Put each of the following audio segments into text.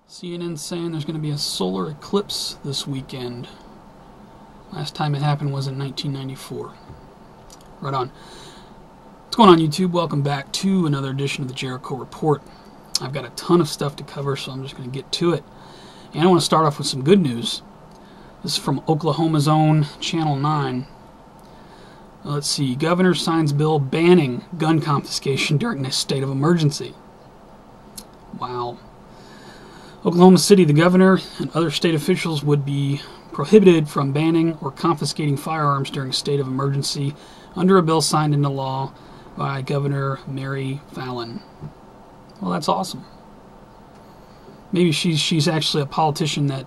CNN saying there's going to be a solar eclipse this weekend. Last time it happened was in 1994. Right on. What's going on, YouTube? Welcome back to another edition of the Jericho Report. I've got a ton of stuff to cover, so I'm just going to get to it. And I want to start off with some good news. This is from Oklahoma's own Channel 9. Let's see. Governor signs bill banning gun confiscation during a state of emergency. Wow. Oklahoma City, the governor and other state officials would be prohibited from banning or confiscating firearms during a state of emergency under a bill signed into law by Governor Mary Fallin. Well, that's awesome. Maybe she's actually a politician that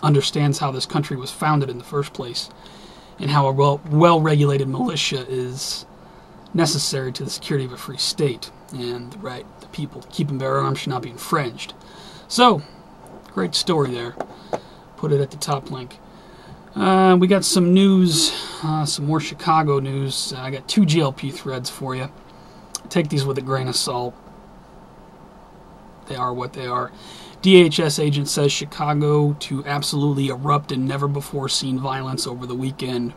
understands how this country was founded in the first place and how a well-regulated militia is necessary to the security of a free state, and the right of the people to keep and bear arms should not be infringed. So, great story there. Put it at the top link. We got some news, some more Chicago news. I got 2 GLP threads for you. Take these with a grain of salt. They are what they are. DHS agent says Chicago to absolutely erupt in never-before-seen violence over the weekend.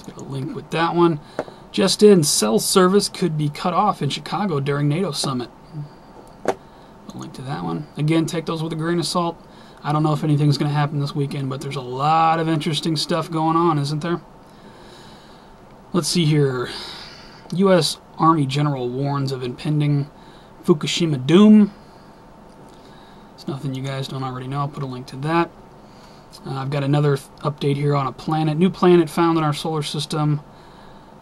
Got a link with that one. Just in, cell service could be cut off in Chicago during NATO summit. A link to that one. Again, take those with a grain of salt. I don't know if anything's going to happen this weekend, but there's a lot of interesting stuff going on, isn't there? Let's see here. U.S. Army General warns of impending Fukushima doom. It's nothing you guys don't already know. I'll put a link to that. I've got another update here on a planet. New planet found in our solar system.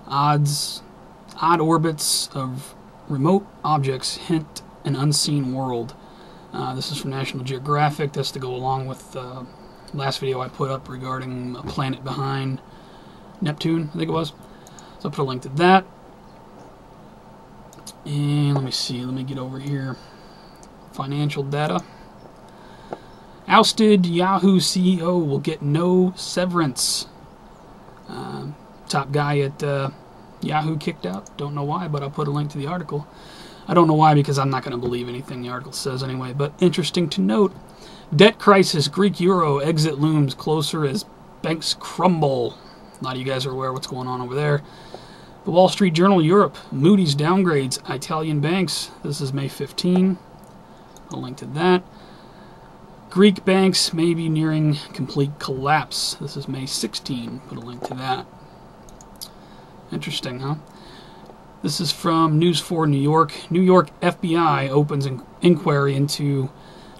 Odd orbits of remote objects hint an unseen world. This is from National Geographic. That's to go along with the last video I put up regarding a planet behind Neptune, I think it was. So I'll put a link to that. And let me see. Let me get over here. Financial data. Ousted Yahoo CEO will get no severance. Top guy at Yahoo kicked out. Don't know why, but I'll put a link to the article. I don't know why, because I'm not going to believe anything the article says anyway, but interesting to note. Debt crisis, Greek euro exit looms closer as banks crumble. A lot of you guys are aware of what's going on over there. The Wall Street Journal Europe, Moody's downgrades Italian banks. This is May 15. I'll link to that. Greek banks may be nearing complete collapse. This is May 16. Put a link to that. Interesting, huh? This is from News 4 New York. New York FBI opens an inquiry into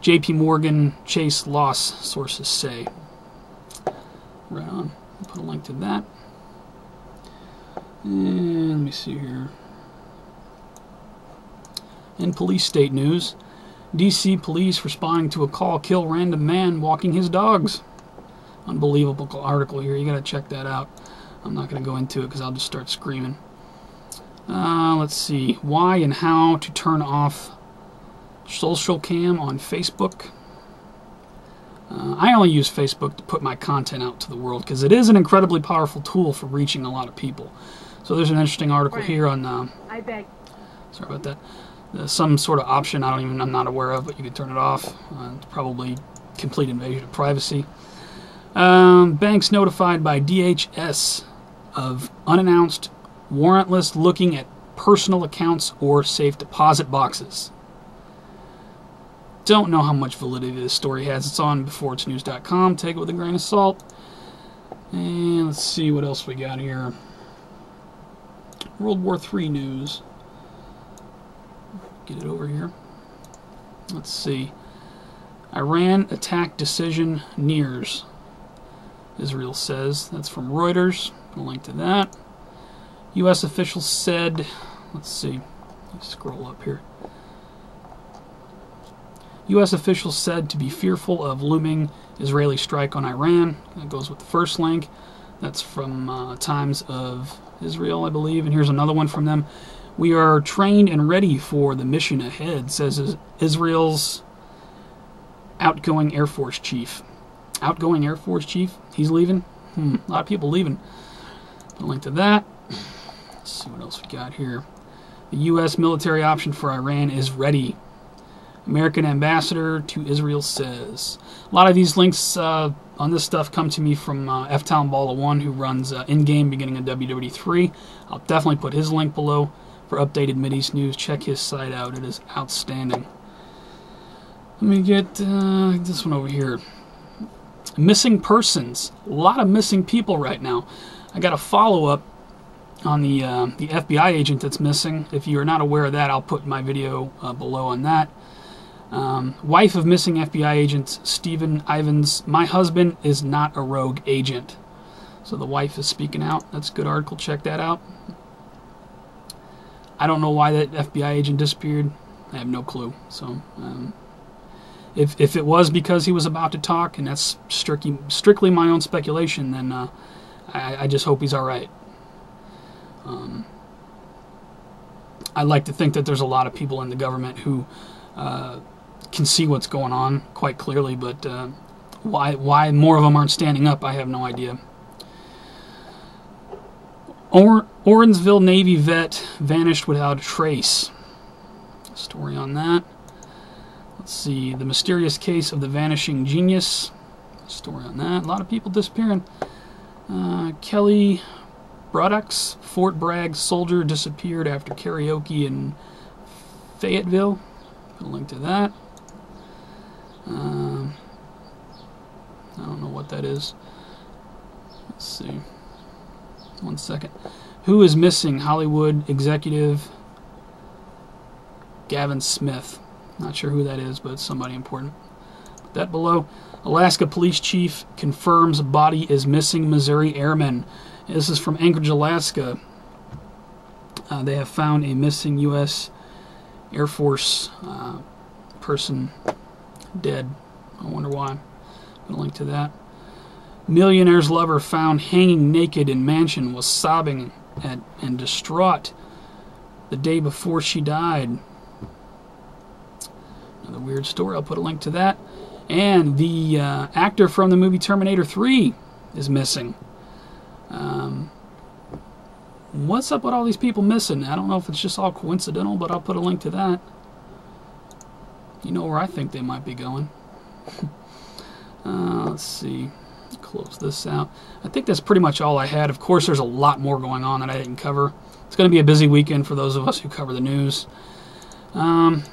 JPMorgan Chase loss, sources say. Right on. I'll put a link to that. And let me see here. In police state news, DC police responding to a call, kill random man walking his dogs. Unbelievable article here. You got to check that out. I'm not going to go into it because I'll just start screaming. Let's see. Why and how to turn off social cam on Facebook. I only use Facebook to put my content out to the world because it is an incredibly powerful tool for reaching a lot of people. So there's an interesting article here on. I beg. Sorry about that. Some sort of option I'm not aware of, but you can turn it off. It's probably complete invasion of privacy. Banks notified by DHS of unannounced warrantless looking at personal accounts or safe deposit boxes. Don't know how much validity this story has. It's on beforeitsnews.com. Take it with a grain of salt. And let's see what else we got here. World War III news. Get it over here. Let's see. Iran attack decision nears, Israel says. That's from Reuters. Put a link to that. U.S. officials said, let's see, let's scroll up here. U.S. officials said to be fearful of looming Israeli strike on Iran. That goes with the first link. That's from Times of Israel, I believe. And here's another one from them. We are trained and ready for the mission ahead, says Israel's outgoing Air Force chief. Outgoing Air Force chief? He's leaving? A lot of people leaving. Put a link to that. Let's see what else we got here. The U.S. military option for Iran is ready. American ambassador to Israel says. A lot of these links on this stuff come to me from F-Town Balla 1, who runs in-game beginning of WW3. I'll definitely put his link below for updated Mideast news. Check his site out. It is outstanding. Let me get this one over here. Missing persons. A lot of missing people right now. I got a follow-up on the FBI agent that's missing. If you're not aware of that, I'll put my video below on that. Wife of missing FBI agent Stephen Ivins. My husband is not a rogue agent. So the wife is speaking out. That's a good article. Check that out. I don't know why that FBI agent disappeared. I have no clue. So if it was because he was about to talk, and that's strictly my own speculation, then I just hope he's all right. I like to think that there's a lot of people in the government who can see what's going on quite clearly, but why more of them aren't standing up, I have no idea. Orangeville Navy vet vanished without a trace. Story on that. Let's see. The mysterious case of the vanishing genius. Story on that. A lot of people disappearing. Kelly Broducks, Fort Bragg soldier disappeared after karaoke in Fayetteville. Put a link to that. I don't know what that is. Let's see. 1 second. Who is missing? Hollywood executive Gavin Smith. Not sure who that is, but it's somebody important. Put that below. Alaska police chief confirms body is missing Missouri airman. This is from Anchorage, Alaska. They have found a missing U.S. Air Force person dead. I wonder why. Put a link to that. Millionaire's lover found hanging naked in mansion, was sobbing and distraught the day before she died. Another weird story. I'll put a link to that. And the actor from the movie Terminator 3 is missing. What's up with all these people missing? I don't know if it's just all coincidental, but I'll put a link to that. You know where I think they might be going. Let's see. Close this out. I think that's pretty much all I had. Of course, there's a lot more going on that I didn't cover. It's going to be a busy weekend for those of us who cover the news. Let's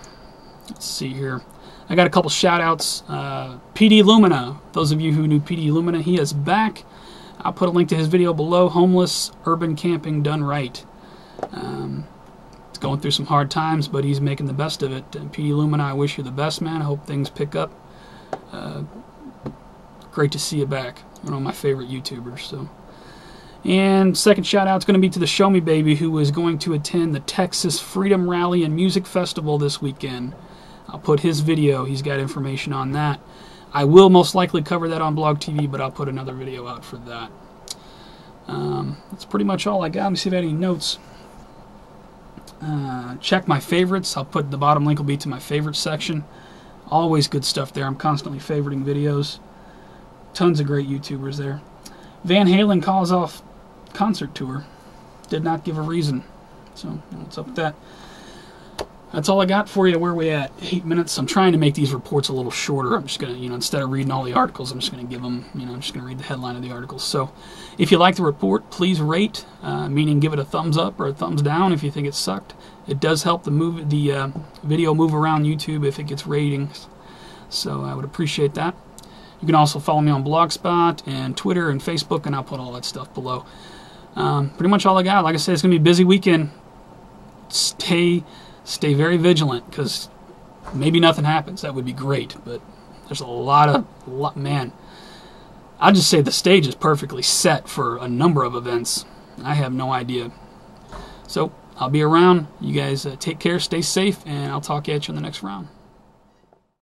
see here. I got a couple shout-outs. PD Lumina. Those of you who knew PD Lumina, he is back. I'll put a link to his video below. Homeless urban camping done right. It's going through some hard times, but he's making the best of it. And PD Lumina, I wish you the best, man. I hope things pick up. Great to see you back. One of my favorite YouTubers. So, and second shout out is going to be to the Show Me Baby, who is going to attend the Texas Freedom Rally and Music Festival this weekend. I'll put his video. He's got information on that. I will most likely cover that on Blog TV, but I'll put another video out for that. That's pretty much all I got. Let me see if I have any notes. Check my favorites. I'll put the bottom link will be to my favorites section. Always good stuff there. I'm constantly favoriting videos. Tons of great YouTubers there. Van Halen calls off concert tour. Did not give a reason. So, what's up with that? That's all I got for you. Where are we at? 8 minutes. I'm trying to make these reports a little shorter. I'm just going to, instead of reading all the articles, I'm just going to give them, I'm just going to read the headline of the articles. So, if you like the report, please rate, meaning give it a thumbs up or a thumbs down if you think it sucked. It does help the video move around YouTube if it gets ratings. So, I would appreciate that. You can also follow me on Blogspot and Twitter and Facebook, and I'll put all that stuff below. Pretty much all I got. Like I said, it's going to be a busy weekend. Stay very vigilant, because maybe nothing happens. That would be great, but there's a lot, man. I'll just say the stage is perfectly set for a number of events. I have no idea. So, I'll be around. You guys take care, stay safe, and I'll talk at you in the next round.